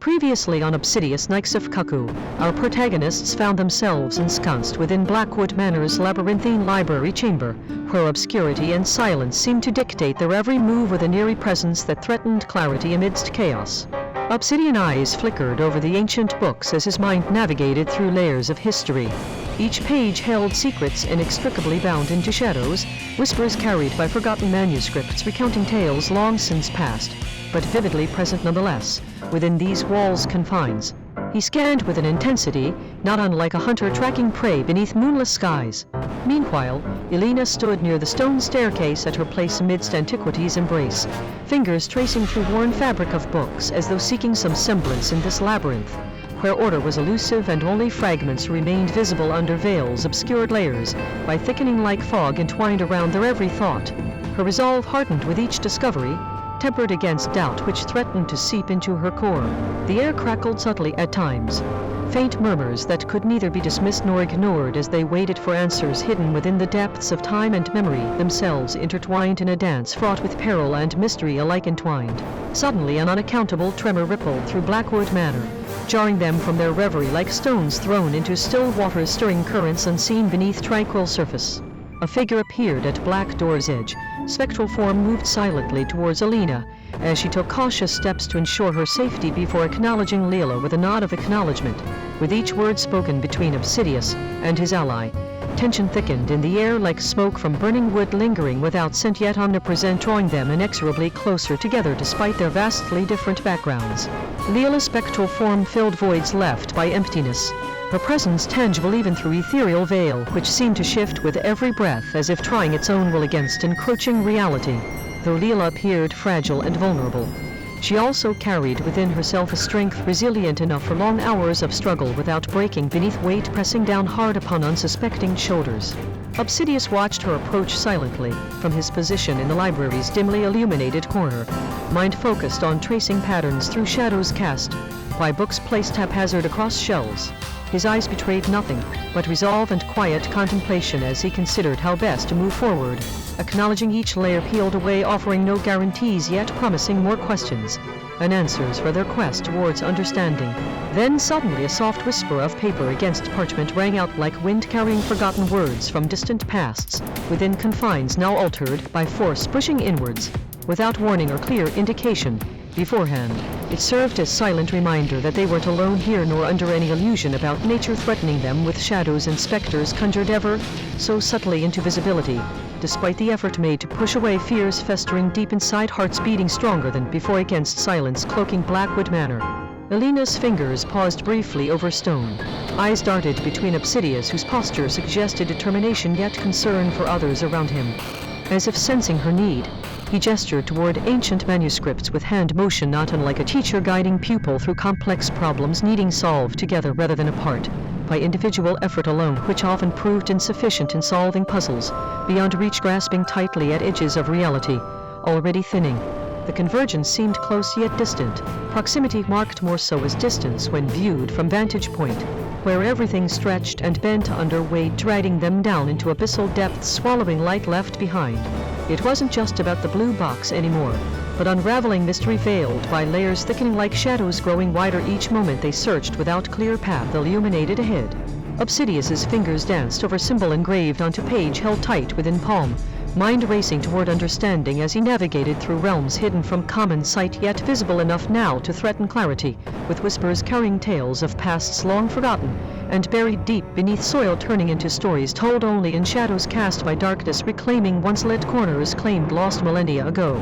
Previously on Obsidius Nyxofcuckoo, our protagonists found themselves ensconced within Blackwood Manor's labyrinthine library chamber, where obscurity and silence seemed to dictate their every move with an eerie presence that threatened clarity amidst chaos. Obsidian eyes flickered over the ancient books as his mind navigated through layers of history. Each page held secrets inextricably bound into shadows, whispers carried by forgotten manuscripts recounting tales long since past, but vividly present nonetheless, within these walls' confines. He scanned with an intensity not unlike a hunter tracking prey beneath moonless skies. Meanwhile, Elena stood near the stone staircase at her place amidst antiquity's embrace, fingers tracing through worn fabric of books as though seeking some semblance in this labyrinth, where order was elusive and only fragments remained visible under veils obscured layers by thickening like fog entwined around their every thought. Her resolve hardened with each discovery, tempered against doubt which threatened to seep into her core. The air crackled subtly at times, faint murmurs that could neither be dismissed nor ignored as they waited for answers hidden within the depths of time and memory, themselves intertwined in a dance fraught with peril and mystery alike entwined. Suddenly an unaccountable tremor rippled through Blackwood Manor, jarring them from their reverie like stones thrown into still waters stirring currents unseen beneath tranquil surface. A figure appeared at black door's edge. Spectral form moved silently towards Elena as she took cautious steps to ensure her safety before acknowledging Leela with a nod of acknowledgement. With each word spoken between Obsidius and his ally, tension thickened in the air like smoke from burning wood lingering without scent yet omnipresent, drawing them inexorably closer together despite their vastly different backgrounds. Leela's spectral form filled voids left by emptiness, her presence tangible even through ethereal veil which seemed to shift with every breath as if trying its own will against encroaching reality. Though Leela appeared fragile and vulnerable, she also carried within herself a strength resilient enough for long hours of struggle without breaking beneath weight pressing down hard upon unsuspecting shoulders. Obsidius watched her approach silently from his position in the library's dimly illuminated corner, mind focused on tracing patterns through shadows cast by books placed haphazard across shelves. His eyes betrayed nothing but resolve and quiet contemplation as he considered how best to move forward, acknowledging each layer peeled away, offering no guarantees yet promising more questions and answers for their quest towards understanding. Then suddenly a soft whisper of paper against parchment rang out like wind carrying forgotten words from distant pasts, within confines now altered by force pushing inwards, without warning or clear indication beforehand. It served as silent reminder that they weren't alone here nor under any illusion about nature threatening them with shadows and specters conjured ever so subtly into visibility, despite the effort made to push away fears festering deep inside, hearts beating stronger than before against silence cloaking Blackwood Manor. Elena's fingers paused briefly over stone. Eyes darted between Obsidius, whose posture suggested determination yet concern for others around him. As if sensing her need, he gestured toward ancient manuscripts with hand motion not unlike a teacher guiding pupil through complex problems needing solved together rather than apart by individual effort alone, which often proved insufficient in solving puzzles beyond reach, grasping tightly at edges of reality, already thinning. The convergence seemed close yet distant. Proximity marked more so as distance when viewed from vantage point, where everything stretched and bent under weight, dragging them down into abyssal depths, swallowing light left behind. It wasn't just about the blue box anymore, but unraveling mystery veiled by layers thickening like shadows growing wider each moment they searched without clear path illuminated ahead. Obsidius's fingers danced over symbol engraved onto page held tight within palm, mind racing toward understanding as he navigated through realms hidden from common sight yet visible enough now to threaten clarity, with whispers carrying tales of pasts long forgotten and buried deep beneath soil, turning into stories told only in shadows cast by darkness, reclaiming once lit corners claimed lost millennia ago.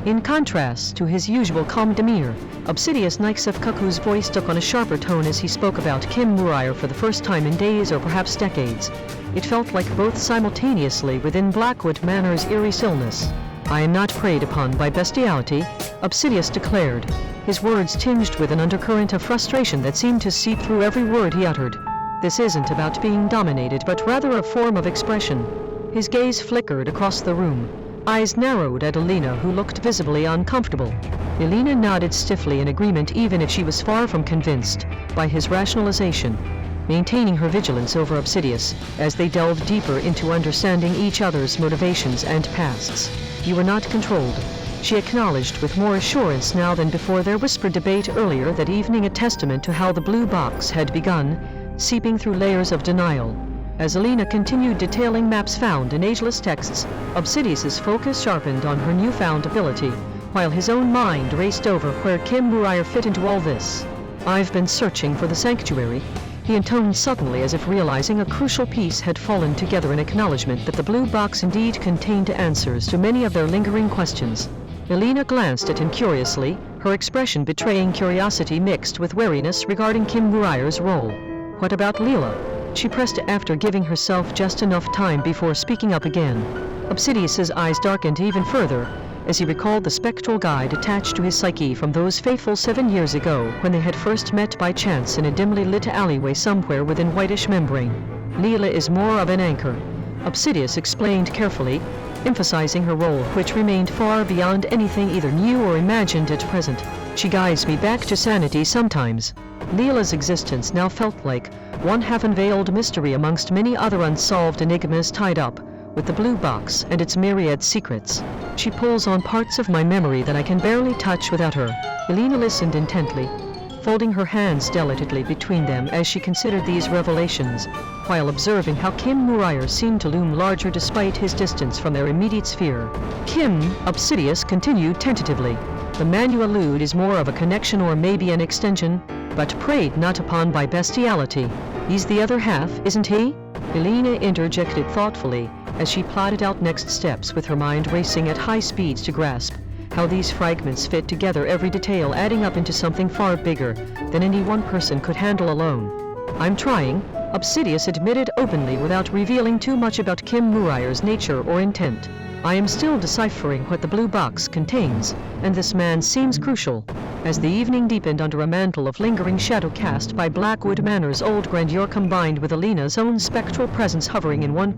In contrast to his usual calm demeanor, Obsidius Nyxofcuckoo's voice took on a sharper tone as he spoke about Kim Murayr for the first time in days or perhaps decades. It felt like both simultaneously within Blackwood Manor's eerie stillness. "I am not preyed upon by bestiality," Obsidius declared, his words tinged with an undercurrent of frustration that seemed to seep through every word he uttered. "This isn't about being dominated, but rather a form of expression." His gaze flickered across the room, eyes narrowed at Elena, who looked visibly uncomfortable. Elena nodded stiffly in agreement, even if she was far from convinced by his rationalization, maintaining her vigilance over Obsidius as they delved deeper into understanding each other's motivations and pasts. "You were not controlled," She acknowledged with more assurance now than before their whispered debate earlier that evening, a testament to how the blue box had begun, seeping through layers of denial. As Elena continued detailing maps found in ageless texts, Obsidius's focus sharpened on her newfound ability, while his own mind raced over where Kim Murayr fit into all this. "I've been searching for the sanctuary," he intoned suddenly, as if realizing a crucial piece had fallen together in acknowledgement that the blue box indeed contained answers to many of their lingering questions. Elena glanced at him curiously, her expression betraying curiosity mixed with wariness regarding Kim Murayr's role. "What about Leela?" she pressed after giving herself just enough time before speaking up again. Obsidius's eyes darkened even further as he recalled the spectral guide attached to his psyche from those fateful 7 years ago when they had first met by chance in a dimly lit alleyway somewhere within whitish membrane. "Leela is more of an anchor," Obsidius explained carefully, emphasizing her role, which remained far beyond anything either new or imagined at present. "She guides me back to sanity sometimes." Leela's existence now felt like one half-unveiled mystery amongst many other unsolved enigmas tied up with the blue box and its myriad secrets. "She pulls on parts of my memory that I can barely touch without her." Elena listened intently, folding her hands delicately between them as she considered these revelations, while observing how Kim Murayr seemed to loom larger despite his distance from their immediate sphere. "Kim," Obsidius continued tentatively, "the man you allude is more of a connection or maybe an extension, but preyed not upon by bestiality. He's the other half, isn't he?" Elena interjected thoughtfully as she plotted out next steps, with her mind racing at high speeds to grasp how these fragments fit together, every detail adding up into something far bigger than any one person could handle alone. "I'm trying," Obsidius admitted openly without revealing too much about Kim Murayr's nature or intent. "I am still deciphering what the blue box contains, and this man seems crucial." As the evening deepened under a mantle of lingering shadow cast by Blackwood Manor's old grandeur combined with Elena's own spectral presence hovering in one